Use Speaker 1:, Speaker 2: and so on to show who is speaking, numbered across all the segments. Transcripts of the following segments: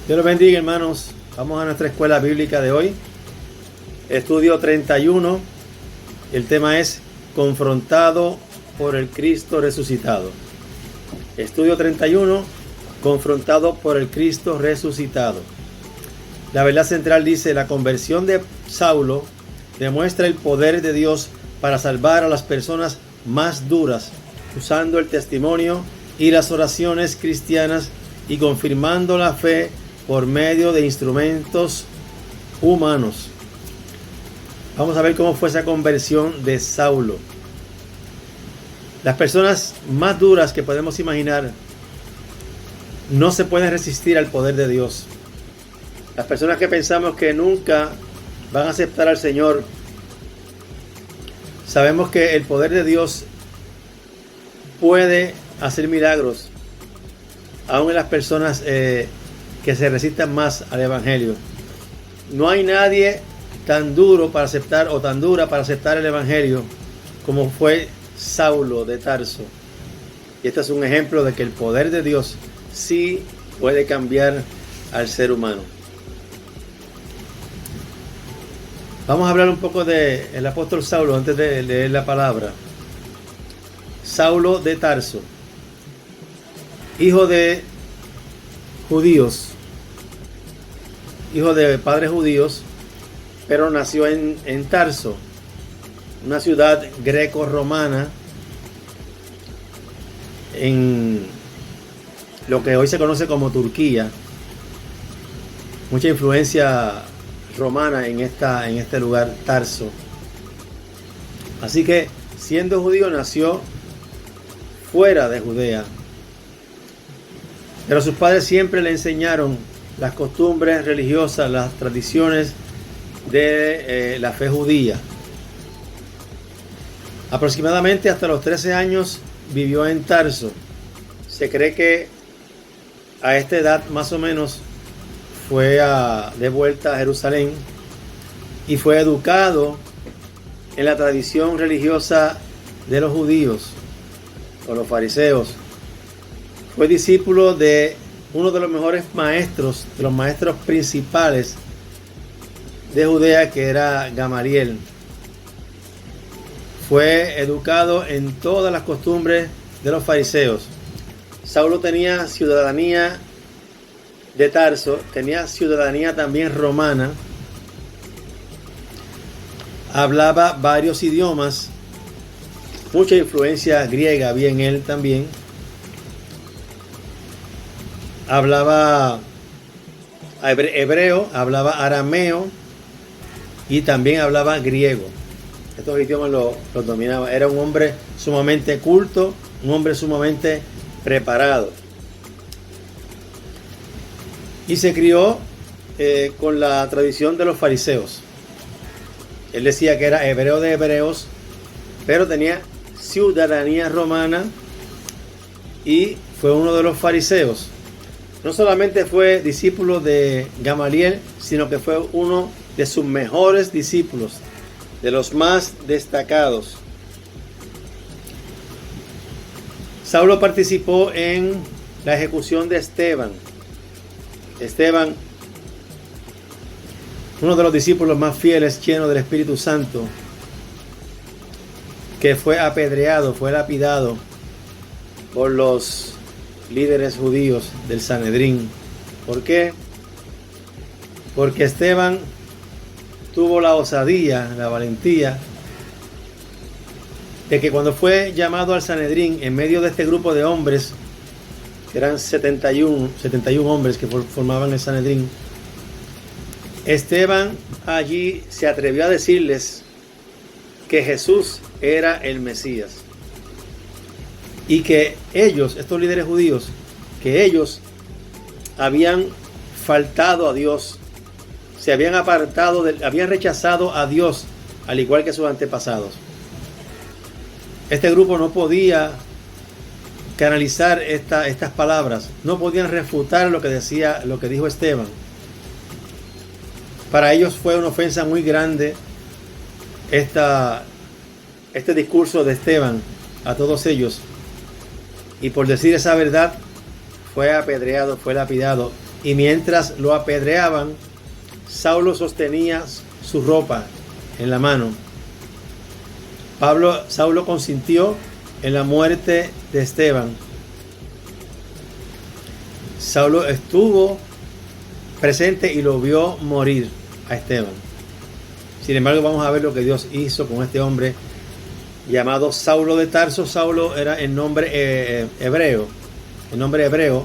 Speaker 1: Dios los bendiga, hermanos. Vamos a nuestra escuela bíblica de hoy. Estudio 31. El tema es confrontado por el Cristo resucitado. Estudio 31. Confrontado por el Cristo resucitado. La verdad central dice: la conversión de Saulo demuestra el poder de Dios para salvar a las personas más duras, usando el testimonio y las oraciones cristianas y confirmando la fe por medio de instrumentos humanos. Vamos a ver cómo fue esa conversión de Saulo. Las personas más duras que podemos imaginar no se pueden resistir al poder de Dios. Las personas que pensamos que nunca van a aceptar al Señor, sabemos que el poder de Dios puede hacer milagros, aún en las personas que se resistan más al Evangelio. No hay nadie tan duro para aceptar o tan dura para aceptar el Evangelio como fue Saulo de Tarso. Y este es un ejemplo de que el poder de Dios sí puede cambiar al ser humano. Vamos a hablar un poco del apóstol Saulo antes de leer la palabra. Saulo de Tarso, hijo de judíos, hijo de padres judíos, pero nació en Tarso, una ciudad greco-romana en lo que hoy se conoce como Turquía. Mucha influencia romana en este lugar, Tarso. Así que, siendo judío, nació fuera de Judea, pero sus padres siempre le enseñaron las costumbres religiosas, las tradiciones de la fe judía. Aproximadamente hasta los 13 años vivió en Tarso. Se cree que a esta edad más o menos fue de vuelta a Jerusalén y fue educado en la tradición religiosa de los judíos o los fariseos. Fue discípulo de uno de los mejores maestros, de los maestros principales de Judea, que era Gamaliel. Fue educado en todas las costumbres de los fariseos. Saulo tenía ciudadanía de Tarso, tenía ciudadanía también romana, hablaba varios idiomas, mucha influencia griega había en él también. Hablaba hebreo, hablaba arameo y también hablaba griego. Estos idiomas los dominaba. Era un hombre sumamente culto, un hombre sumamente preparado. Y se crió con la tradición de los fariseos. Él decía que era hebreo de hebreos, pero tenía ciudadanía romana y fue uno de los fariseos. No solamente fue discípulo de Gamaliel, sino que fue uno de sus mejores discípulos, de los más destacados. Saulo participó en la ejecución de Esteban. Esteban, uno de los discípulos más fieles, lleno del Espíritu Santo, que fue apedreado, fue lapidado por los líderes judíos del Sanedrín. ¿Por qué? Porque Esteban tuvo la osadía, la valentía de que cuando fue llamado al Sanedrín en medio de este grupo de hombres, que eran 71 hombres que formaban el Sanedrín, Esteban allí se atrevió a decirles que Jesús era el Mesías y que ellos, estos líderes judíos, que ellos habían faltado a Dios, se habían apartado, habían rechazado a Dios, al igual que sus antepasados. Este grupo no podía canalizar estas palabras, no podían refutar lo que dijo Esteban. Para ellos fue una ofensa muy grande este discurso de Esteban a todos ellos, y por decir esa verdad fue apedreado, fue lapidado y mientras lo apedreaban, Saulo sostenía su ropa en la mano. Saulo consintió en la muerte de Esteban. Saulo estuvo presente y lo vio morir a Esteban. Sin embargo, vamos a ver lo que Dios hizo con este hombre llamado Saulo de Tarso. Saulo era el nombre hebreo. El nombre hebreo.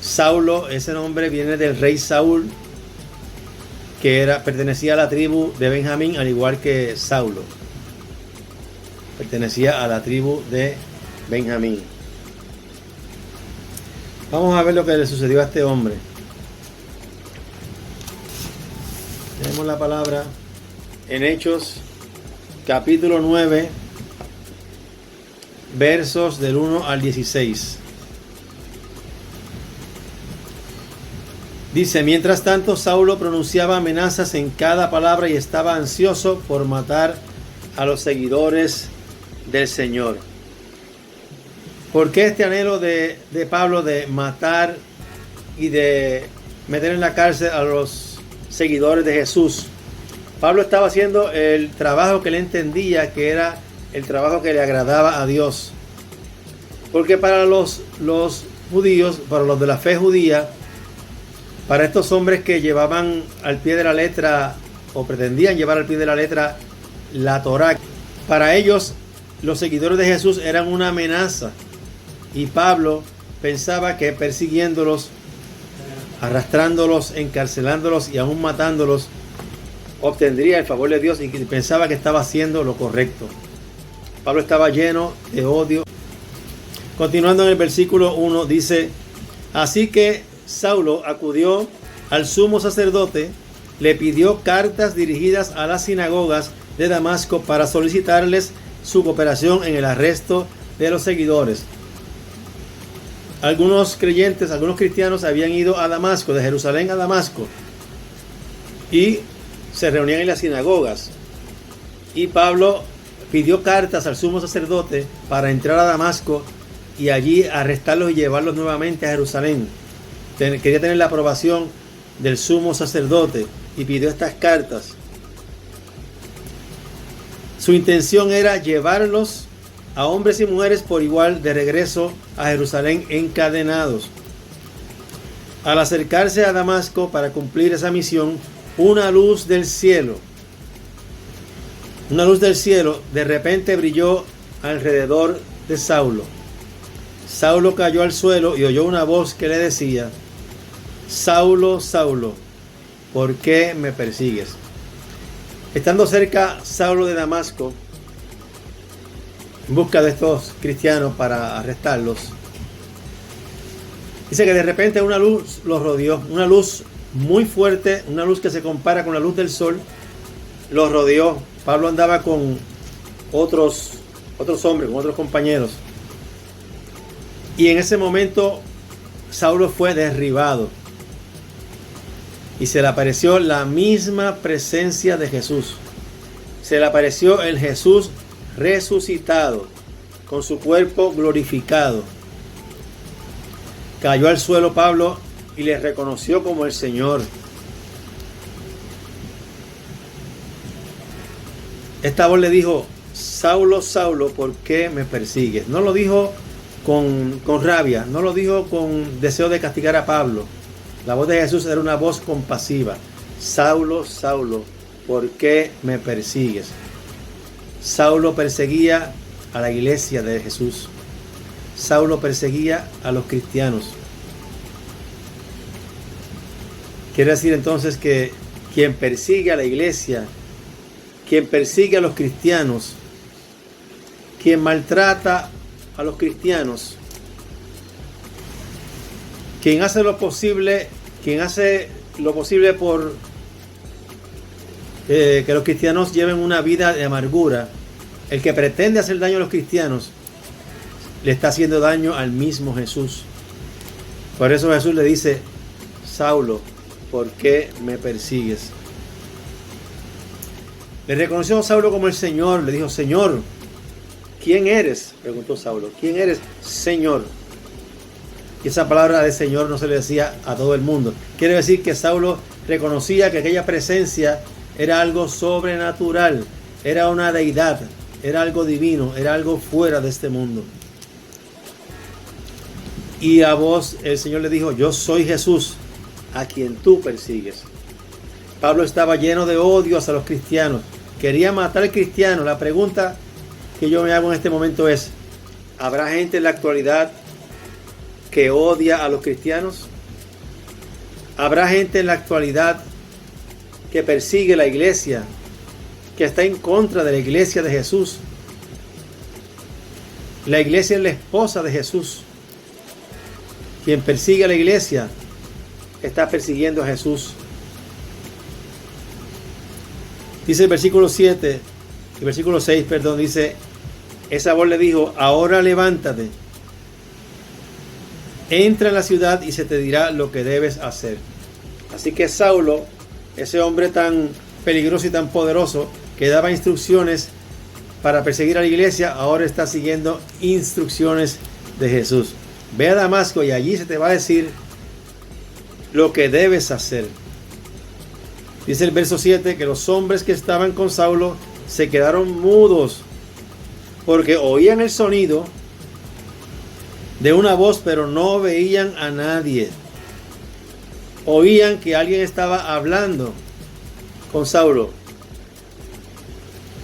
Speaker 1: Saulo, ese nombre viene del rey Saúl, que pertenecía a la tribu de Benjamín, al igual que Saulo. Pertenecía a la tribu de Benjamín. Vamos a ver lo que le sucedió a este hombre. Tenemos la palabra en Hechos, capítulo 9, versos del 1 al 16. Dice: mientras tanto, Saulo pronunciaba amenazas en cada palabra y estaba ansioso por matar a los seguidores del Señor. ¿Por qué este anhelo de Pablo de matar y de meter en la cárcel a los seguidores de Jesús? Pablo estaba haciendo el trabajo que él entendía que era el trabajo que le agradaba a Dios. Porque para los judíos, para los de la fe judía, para estos hombres que llevaban al pie de la letra o pretendían llevar al pie de la letra la Torá, para ellos los seguidores de Jesús eran una amenaza. Y Pablo pensaba que persiguiéndolos, arrastrándolos, encarcelándolos y aún matándolos, obtendría el favor de Dios, y pensaba que estaba haciendo lo correcto. Pablo estaba lleno de odio. Continuando en el versículo 1 dice: así que Saulo acudió al sumo sacerdote, le pidió cartas dirigidas a las sinagogas de Damasco para solicitarles su cooperación en el arresto de los seguidores. Algunos creyentes, algunos cristianos habían ido a Damasco, de Jerusalén a Damasco, y se reunían en las sinagogas. Y Pablo pidió cartas al sumo sacerdote para entrar a Damasco y allí arrestarlos y llevarlos nuevamente a Jerusalén. Quería tener la aprobación del sumo sacerdote y pidió estas cartas. Su intención era llevarlos a hombres y mujeres por igual de regreso a Jerusalén encadenados. Al acercarse a Damasco para cumplir esa misión, una luz del cielo de repente brilló alrededor de Saulo. Saulo cayó al suelo y oyó una voz que le decía: Saulo, Saulo, ¿por qué me persigues? Estando cerca Saulo de Damasco, en busca de estos cristianos para arrestarlos, dice que de repente una luz los rodeó, una luz muy fuerte, una luz que se compara con la luz del sol, los rodeó. Pablo andaba con otros hombres, con otros compañeros, y en ese momento Saulo fue derribado y se le apareció la misma presencia de Jesús. Se le apareció el Jesús resucitado, con su cuerpo glorificado. Cayó al suelo Pablo y le reconoció como el Señor. Esta voz le dijo: Saulo, Saulo, ¿por qué me persigues? No lo dijo con rabia, no lo dijo con deseo de castigar a Pablo. La voz de Jesús era una voz compasiva. Saulo, Saulo, ¿por qué me persigues? Saulo perseguía a la iglesia de Jesús. Saulo perseguía a los cristianos. Quiere decir entonces que quien persigue a la iglesia, quien persigue a los cristianos, quien maltrata a los cristianos, quien hace lo posible por que los cristianos lleven una vida de amargura, el que pretende hacer daño a los cristianos, le está haciendo daño al mismo Jesús. Por eso Jesús le dice: Saulo, ¿por qué me persigues? Le reconoció a Saulo como el Señor. Le dijo: Señor, ¿quién eres? Preguntó Saulo. ¿Quién eres, Señor? Y esa palabra del Señor no se le decía a todo el mundo. Quiere decir que Saulo reconocía que aquella presencia era algo sobrenatural, era una deidad, era algo divino, era algo fuera de este mundo. Y a vos el Señor le dijo: yo soy Jesús, a quien tú persigues. Pablo estaba lleno de odio hacia los cristianos. Quería matar al cristiano. La pregunta que yo me hago en este momento es: ¿habrá gente en la actualidad que odia a los cristianos? ¿Habrá gente en la actualidad que persigue la iglesia, que está en contra de la iglesia de Jesús? La iglesia es la esposa de Jesús. Quien persigue a la iglesia está persiguiendo a Jesús. Dice el versículo 7, el versículo 6, perdón, dice: esa voz le dijo: ahora levántate, entra en la ciudad y se te dirá lo que debes hacer. Así que Saulo, ese hombre tan peligroso y tan poderoso que daba instrucciones para perseguir a la iglesia, ahora está siguiendo instrucciones de Jesús. Ve a Damasco y allí se te va a decir lo que debes hacer. Dice el verso 7 que los hombres que estaban con Saulo se quedaron mudos porque oían el sonido de una voz, pero no veían a nadie. Oían que alguien estaba hablando con Saulo.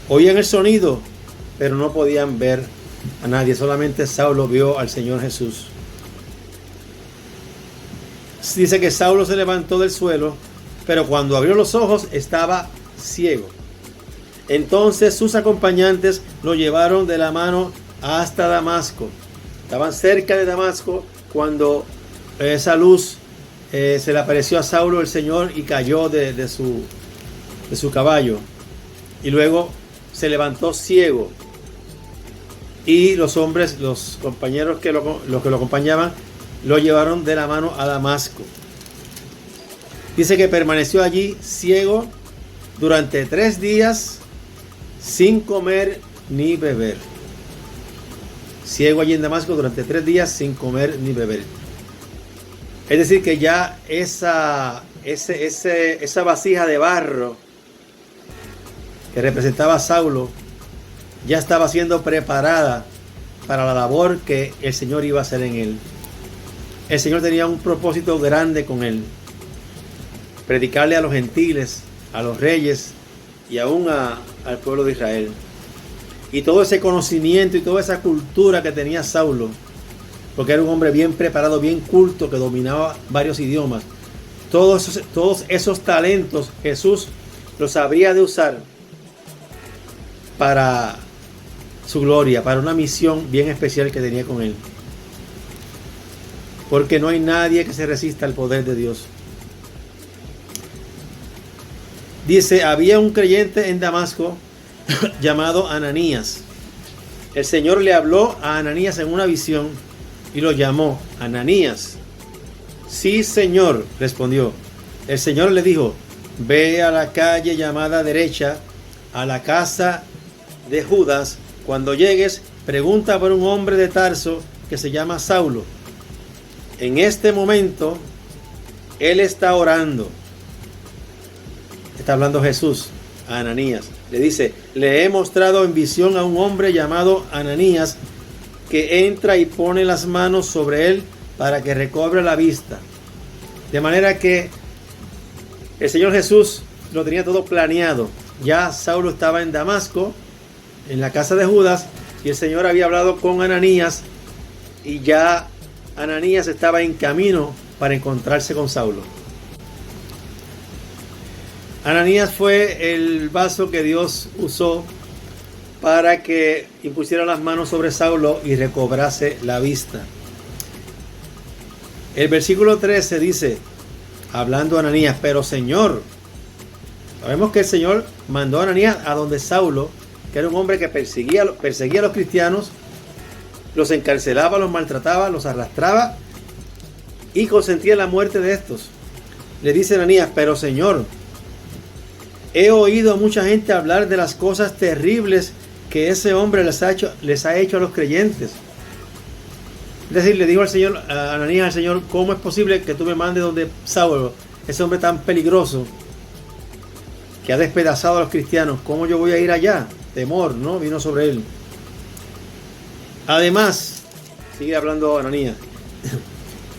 Speaker 1: Oían el sonido, pero no podían ver a nadie. Solamente Saulo vio al Señor Jesús. Dice que Saulo se levantó del suelo, pero cuando abrió los ojos estaba ciego. Entonces sus acompañantes lo llevaron de la mano hasta Damasco. Estaban cerca de Damasco cuando esa luz se le apareció a Saulo el Señor y cayó de su caballo. Y luego se levantó ciego. Y los hombres, los compañeros los que lo acompañaban, lo llevaron de la mano a Damasco. Dice que permaneció allí ciego durante 3 días sin comer ni beber. Ciego allí en Damasco durante 3 días sin comer ni beber. Es decir que ya esa vasija de barro que representaba a Saulo ya estaba siendo preparada para la labor que el Señor iba a hacer en él. El Señor tenía un propósito grande con él: predicarle a los gentiles, a los reyes y aún al pueblo de Israel. Y todo ese conocimiento y toda esa cultura que tenía Saulo, porque era un hombre bien preparado, bien culto, que dominaba varios idiomas, todos esos talentos Jesús los habría de usar para su gloria, para una misión bien especial que tenía con él. Porque no hay nadie que se resista al poder de Dios. Dice: había un creyente en Damasco llamado Ananías. El Señor le habló a Ananías en una visión y lo llamó: Ananías. Sí, Señor, respondió. El Señor le dijo: ve a la calle llamada derecha, a la casa de Judas. Cuando llegues, pregunta por un hombre de Tarso que se llama Saulo. En este momento, él está orando. Está hablando Jesús a Ananías. Le dice: le he mostrado en visión a un hombre llamado Ananías que entra y pone las manos sobre él para que recobre la vista. De manera que el Señor Jesús lo tenía todo planeado. Ya Saulo estaba en Damasco, en la casa de Judas, y el Señor había hablado con Ananías, y ya Ananías estaba en camino para encontrarse con Saulo. Ananías fue el vaso que Dios usó para que impusiera las manos sobre Saulo y recobrase la vista. El versículo 13 dice, hablando a Ananías: pero Señor, sabemos que el Señor mandó a Ananías a donde Saulo, que era un hombre que perseguía a los cristianos, los encarcelaba, los maltrataba, los arrastraba y consentía la muerte de estos. Le dice Ananías: pero Señor, he oído a mucha gente hablar de las cosas terribles que ese hombre les ha hecho a los creyentes. Es decir, le dijo al Señor, a Ananías al Señor, ¿cómo es posible que tú me mandes donde Saulo, ese hombre tan peligroso que ha despedazado a los cristianos? ¿Cómo yo voy a ir allá? Temor, ¿no? Vino sobre él. Además, sigue hablando Ananías,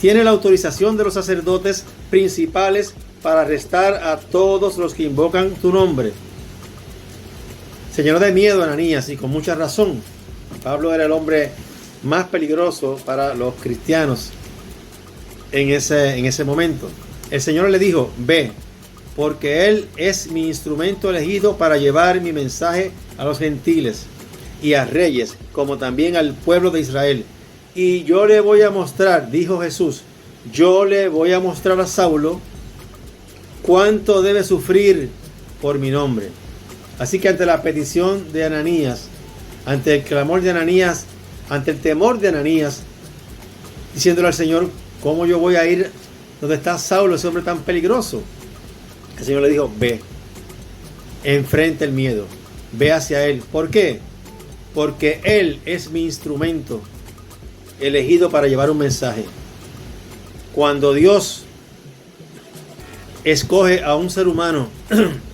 Speaker 1: tiene la autorización de los sacerdotes principales para arrestar a todos los que invocan tu nombre. Se llenó de miedo Ananías, y con mucha razón. Pablo era el hombre más peligroso para los cristianos en ese momento. El Señor le dijo, ve, porque Él es mi instrumento elegido para llevar mi mensaje a los gentiles y a reyes, como también al pueblo de Israel. Y yo le voy a mostrar, dijo Jesús, yo le voy a mostrar a Saulo cuánto debe sufrir por mi nombre. Así que ante la petición de Ananías, ante el clamor de Ananías, ante el temor de Ananías, diciéndole al Señor, ¿cómo yo voy a ir donde está Saulo, ese hombre tan peligroso? El Señor le dijo, ve, enfrenta el miedo, ve hacia Él. ¿Por qué? Porque Él es mi instrumento elegido para llevar un mensaje. Cuando Dios escoge a un ser humano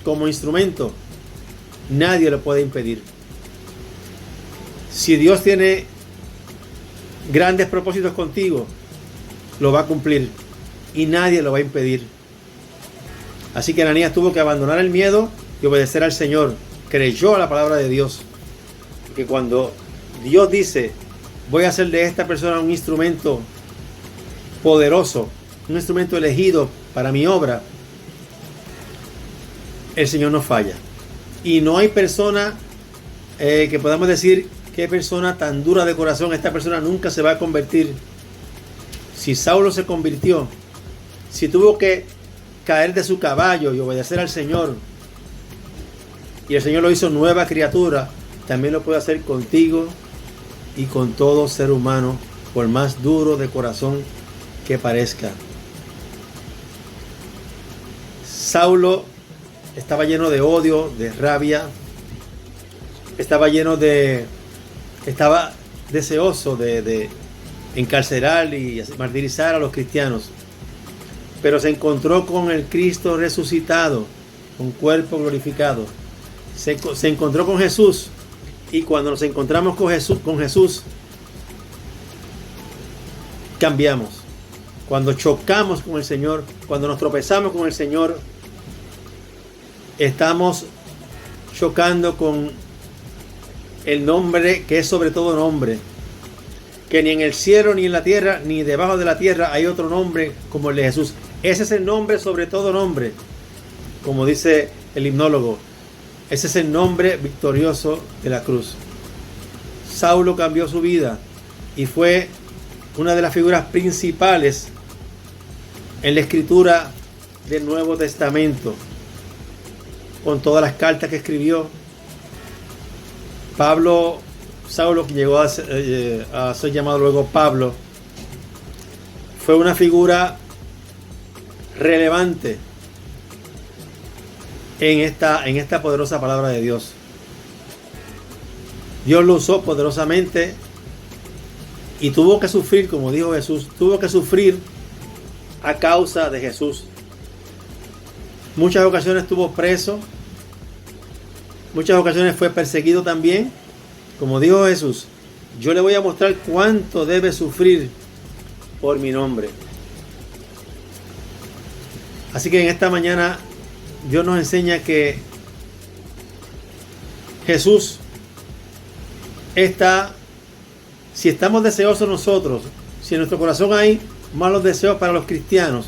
Speaker 1: como instrumento, nadie lo puede impedir. Si Dios tiene grandes propósitos contigo, lo va a cumplir y nadie lo va a impedir. Así que Ananías tuvo que abandonar el miedo y obedecer al Señor. Creyó a la palabra de Dios. Que cuando Dios dice, voy a hacer de esta persona un instrumento poderoso, un instrumento elegido para mi obra, el Señor no falla. Y no hay persona que podamos decir, qué persona tan dura de corazón, esta persona nunca se va a convertir. Si Saulo se convirtió, si tuvo que caer de su caballo y obedecer al Señor, y el Señor lo hizo nueva criatura, también lo puede hacer contigo y con todo ser humano, por más duro de corazón que parezca. Saulo estaba lleno de odio, de rabia, estaba deseoso de encarcelar y martirizar a los cristianos, pero se encontró con el Cristo resucitado, con cuerpo glorificado. Se encontró con Jesús, y cuando nos encontramos con Jesús, cambiamos. Cuando chocamos con el Señor, cuando nos tropezamos con el Señor, estamos chocando con el nombre que es sobre todo nombre, que ni en el cielo, ni en la tierra, ni debajo de la tierra hay otro nombre como el de Jesús. Ese es el nombre sobre todo nombre, como dice el himnólogo. Ese es el nombre victorioso de la cruz. Saulo cambió su vida y fue una de las figuras principales en la escritura del Nuevo Testamento, con todas las cartas que escribió. Saulo, que llegó a ser llamado luego Pablo, fue una figura relevante en esta poderosa palabra de Dios. Dios lo usó poderosamente y tuvo que sufrir, como dijo Jesús, tuvo que sufrir a causa de Jesús. Muchas ocasiones estuvo preso, muchas ocasiones fue perseguido también. Como dijo Jesús, yo le voy a mostrar cuánto debe sufrir por mi nombre. Así que en esta mañana Dios nos enseña que Jesús está, si estamos deseosos nosotros, si en nuestro corazón hay malos deseos para los cristianos,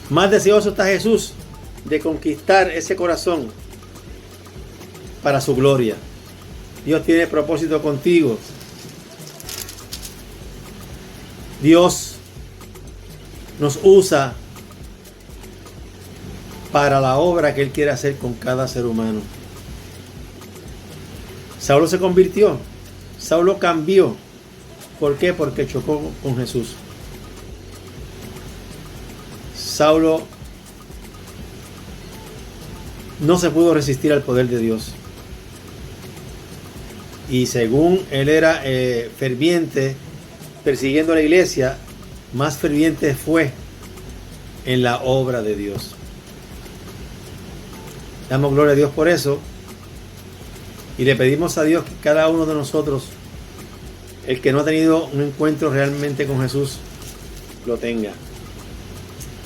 Speaker 1: más deseoso está Jesús de conquistar ese corazón para su gloria. Dios tiene propósito contigo. Dios nos usa para la obra que Él quiere hacer con cada ser humano. Saulo se convirtió. Saulo cambió. ¿Por qué? Porque chocó con Jesús. Saulo no se pudo resistir al poder de Dios. Y según él era ferviente persiguiendo a la iglesia, más ferviente fue en la obra de Dios. Damos gloria a Dios por eso y le pedimos a Dios que cada uno de nosotros, el que no ha tenido un encuentro realmente con Jesús, lo tenga,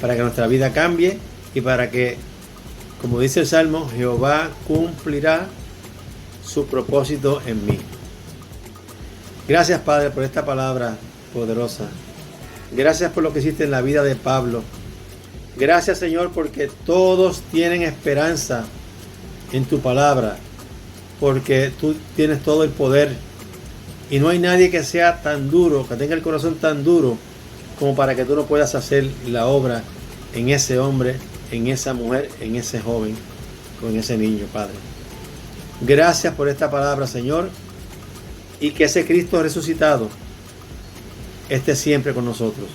Speaker 1: para que nuestra vida cambie y para que, como dice el Salmo, Jehová cumplirá su propósito en mí. Gracias, Padre, por esta palabra poderosa. Gracias por lo que hiciste en la vida de Pablo. Gracias, Señor, porque todos tienen esperanza en tu palabra, porque tú tienes todo el poder y no hay nadie que sea tan duro, que tenga el corazón tan duro como para que tú no puedas hacer la obra en ese hombre, en esa mujer, en ese joven o en ese niño, Padre. Gracias por esta palabra, Señor, y que ese Cristo resucitado esté siempre con nosotros.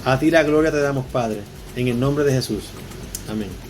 Speaker 1: A ti la gloria te damos, Padre, en el nombre de Jesús. Amén.